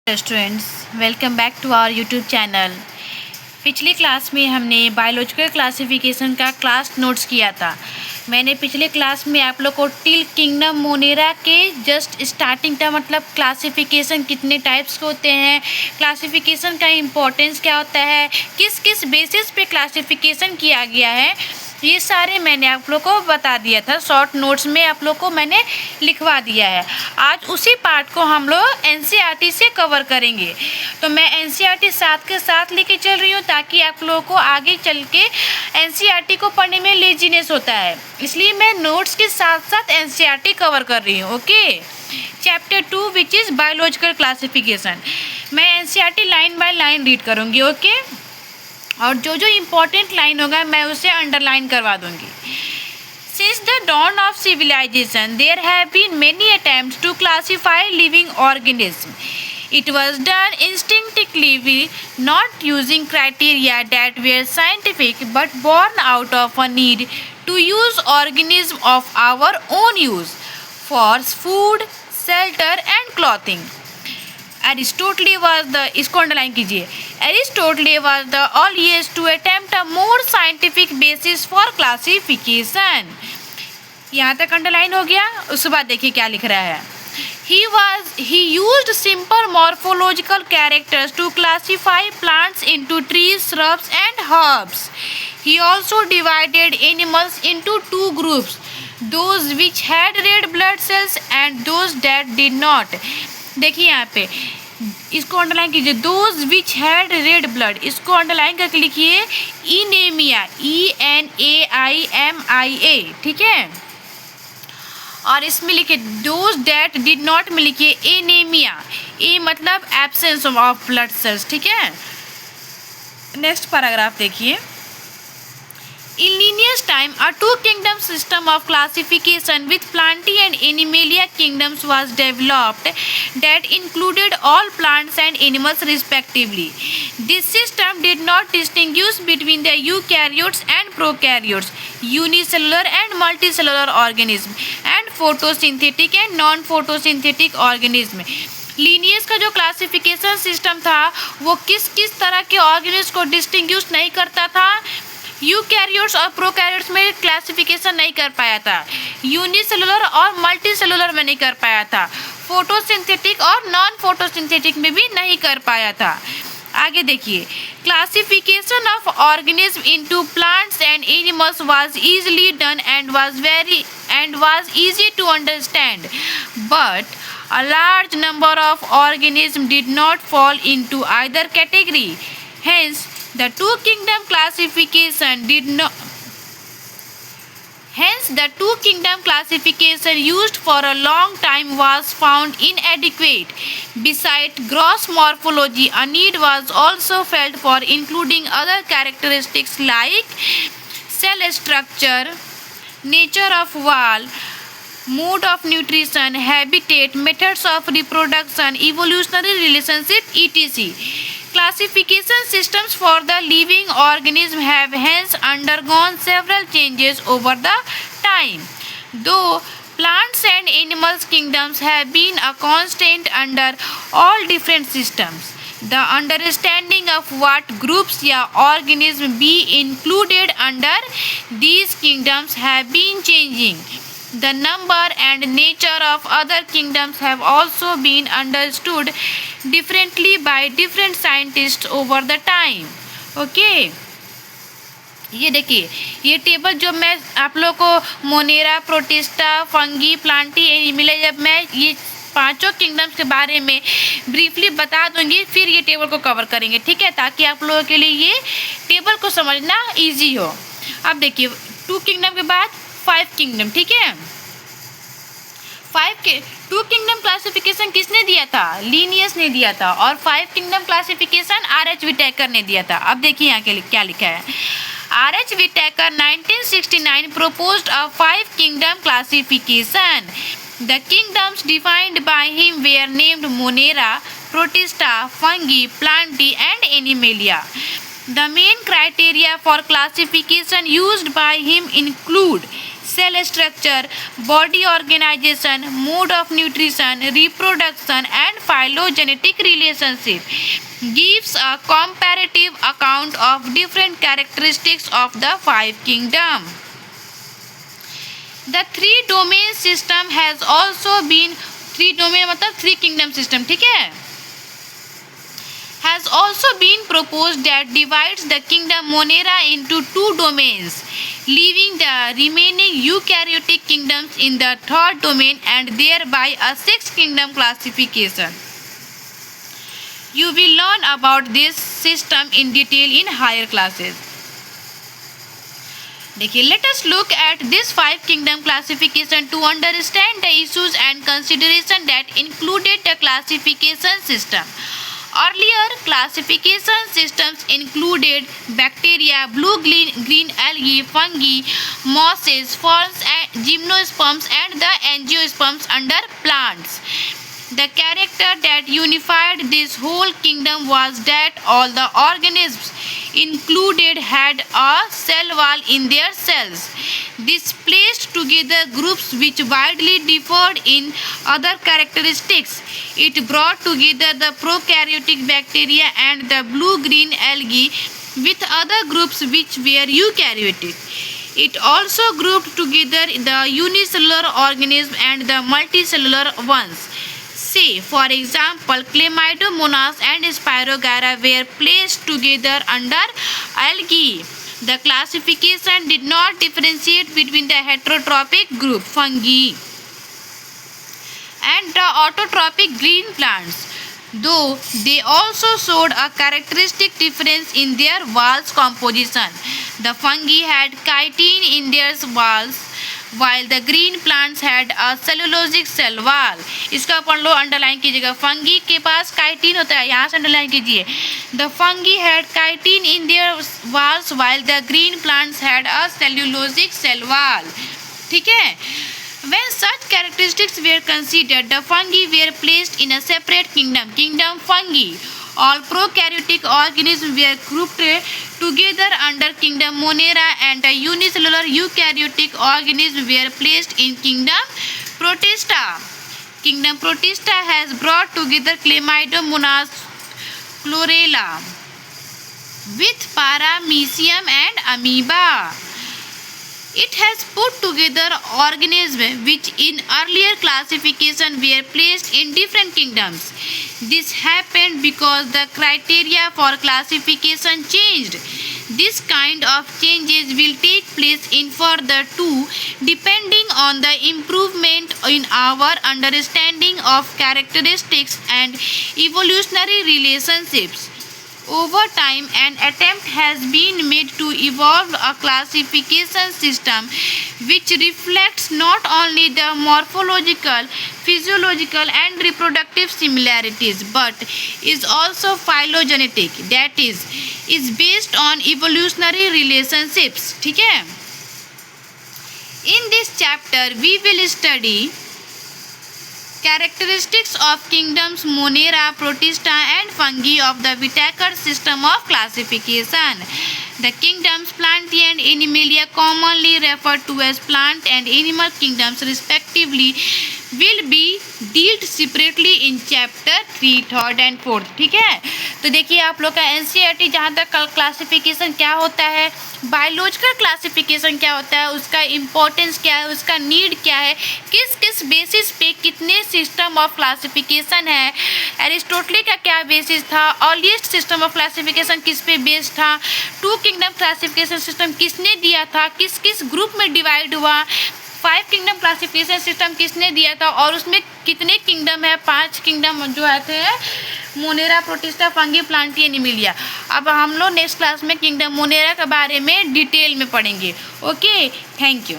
Students, welcome back to our YouTube channel. पिछली class में हमने बायोलॉजिकल क्लासिफिकेशन का क्लास नोट्स किया था। मैंने पिछले क्लास में आप लोग को टिल किंगडम मोनेरा के जस्ट स्टार्टिंग था, मतलब क्लासिफिकेशन कितने टाइप्स के होते हैं, क्लासिफिकेशन का इम्पोर्टेंस क्या होता है, किस किस बेसिस पे क्लासिफिकेशन किया गया है, ये सारे मैंने आप लोग को बता दिया था। शॉर्ट नोट्स में आप लोग को मैंने लिखवा दिया है। आज उसी पार्ट को हम लोग एनसीईआरटी से कवर करेंगे। तो मैं एनसीईआरटी साथ के साथ लेके चल रही हूँ ताकि आप लोगों को आगे चल के एनसीईआरटी को पढ़ने में लेजीनेस होता है, इसलिए मैं नोट्स के साथ साथ एनसीईआरटी कवर कर रही हूँ। Okay, chapter 2 which is biological classification. मैं NCERT line by line read करूँगी। ओके, और जो जो इम्पोर्टेंट लाइन होगा मैं उसे अंडरलाइन करवा दूंगी। Since the dawn of civilization, there have been many attempts to classify living organisms. It was done instinctively, not using criteria that were scientific, but born out of a need to use organisms of our own use for food, shelter, and clothing. Aristotle was the, इसको underline कीजिए, Aristotle was the earliest to attempt a more scientific basis for classification। यहाँ तक underline हो गया। उसके बाद देखिए क्या लिख रहा है। He used simple morphological characters to classify plants into trees, shrubs, and herbs. He also divided animals into two groups, those which had red blood cells and those that did not। देखिए यहाँ पे इसको underline कीजिए, those which had read blood, इसको underline करके लिखिए इनेमिया, ENAIMIA, ठीक है। और इसमें लिखिए दोज डेट डिड नॉट में लिखिए एनेमिया, ए मतलब एब्सेंस ऑफ ब्लड सेल्स, ठीक है। नेक्स्ट पैराग्राफ देखिए। In Linnaeus' time, a two-kingdom system of classification with Plantae and Animalia kingdoms was developed that included all plants and animals respectively. This system did not distinguish between the eukaryotes and prokaryotes, unicellular and multicellular organisms, and photosynthetic and non-photosynthetic organisms. Linnaeus का जो classification system था वो किस किस तरह के organism को distinguish नहीं करता था, यूकैरियोट्स और प्रोकैरियोट्स में क्लासिफिकेशन नहीं कर पाया था, यूनिसेलुलर और मल्टीसेलुलर में नहीं कर पाया था, फोटोसिंथेटिक और नॉन फोटोसिंथेटिक में भी नहीं कर पाया था। आगे देखिए, classification of organism into plants and animals was easily done and was easy to understand, but a large number of organisms did not fall into either category. Hence, the two-kingdom classification used for a long time was found inadequate. Besides gross morphology, a need was also felt for including other characteristics like cell structure, nature of wall, mode of nutrition, habitat, methods of reproduction, evolutionary relationship, etc. Classification systems for the living organism have hence undergone several changes over the time. Though plants and animals kingdoms have been a constant under all different systems, the understanding of what groups या organisms be included under these kingdoms have been changing. The number and nature of other kingdoms have also been understood differently by different scientists over the time. Okay? ये देखिए, ये table जो मैं आप लोग को Monera, protista, fungi, Plantae, एनिमिला, जब मैं ये पांचों किंगडम्स के बारे में ब्रीफली बता दूंगी फिर ये टेबल को कवर करेंगे, ठीक है, ताकि आप लोगों के लिए ये टेबल को समझना इजी हो। अब देखिए, 2 किंगडम के बाद 5 किंगडम, ठीक है। 2 किंगडम क्लासिफिकेशन किसने दिया था? लीनियस ने दिया था। और 5 किंगडम क्लासिफिकेशन R.H. विटेकर ने दिया था। अब देखिए यहाँ के क्या लिखा है। R.H. Whittaker 1969 proposed a 5 kingdom classification. The kingdoms defined by him were named Monera, Protista, Fungi, Plantae, and Animalia. The main criteria for classification used by him include cell structure, body organization, mode of nutrition, reproduction, and phylogenetic relationship. Gives a comparative account of different characteristics of the five kingdoms. The three domain system has also been three domain मतलब three kingdom system, ठीक है, has also been proposed that divides the kingdom Monera into two domains, leaving the remaining eukaryotic kingdoms in the third domain and thereby a sixth kingdom classification. You will learn about this system in detail in higher classes. देखिए, let us look at this five kingdom classification to understand the issues and consideration that included the classification system. Earlier classification systems included bacteria, blue-green algae, fungi, mosses, ferns, and gymnosperms, and the angiosperms under plants. The character that unified this whole kingdom was that all the organisms included had a cell wall in their cells. This placed together groups which widely differed in other characteristics. It brought together the prokaryotic bacteria and the blue-green algae with other groups which were eukaryotic. It also grouped together the unicellular organisms and the multicellular ones. Say, for example, Chlamydomonas and Spirogyra were placed together under algae. The classification did not differentiate between the heterotrophic group fungi and the autotrophic green plants, though they also showed a characteristic difference in their walls composition. The fungi had chitin in their walls, while the green plants had a cellulosic cell wall. इसका पढ़ लो, underline कीजिएगा, fungi के पास chitin होता है, यहाँ से underline कीजिए. The fungi had chitin in their walls while the green plants had a cellulosic cell wall. ठीक है. When such characteristics were considered, the fungi were placed in a separate kingdom, kingdom fungi. All prokaryotic organisms were grouped together under kingdom Monera, and the unicellular eukaryotic organisms were placed in kingdom Protista. Kingdom Protista has brought together Chlamydomonas, Chlorella with Paramecium and Amoeba. It has put together organisms which in earlier classification were placed in different kingdoms. This happened because the criteria for classification changed. This kind of changes will take place in further too, depending on the improvement in our understanding of characteristics and evolutionary relationships. Over time, an attempt has been made to evolve a classification system which reflects not only the morphological, physiological, and reproductive similarities, but is also phylogenetic, that is based on evolutionary relationships. ठीक है? In this chapter, we will study characteristics of kingdoms Monera, Protista, and fungi of the Whittaker system of classification. The kingdoms Plantae and Animalia, commonly referred to as plant and animal kingdoms respectively, will be dealt separately in chapter 3, 3rd and 4th. ठीक है. तो देखिए आप लोग का NCERT जहाँ तक classification क्या होता है, बायोलॉजिकल क्लासिफिकेशन क्या होता है, उसका इम्पोर्टेंस क्या है, उसका नीड क्या है, किस किस बेसिस पे कितने सिस्टम ऑफ क्लासिफिकेशन है, एरिस्टोटल का क्या बेसिस था, अर्लीस्ट सिस्टम ऑफ क्लासिफिकेशन किस पे बेस्ड था, टू किंगडम क्लासिफिकेशन सिस्टम किसने दिया था, किस किस ग्रुप में डिवाइड हुआ, 5 किंगडम क्लासिफिकेशन सिस्टम किसने दिया था और उसमें कितने किंगडम है, 5 किंगडम जो आते हैं Monera, protista, fungi, Plantae, Animalia. अब हम लोग नेक्स्ट क्लास में किंगडम मोनेरा के बारे में डिटेल में पढ़ेंगे. Okay, thank you.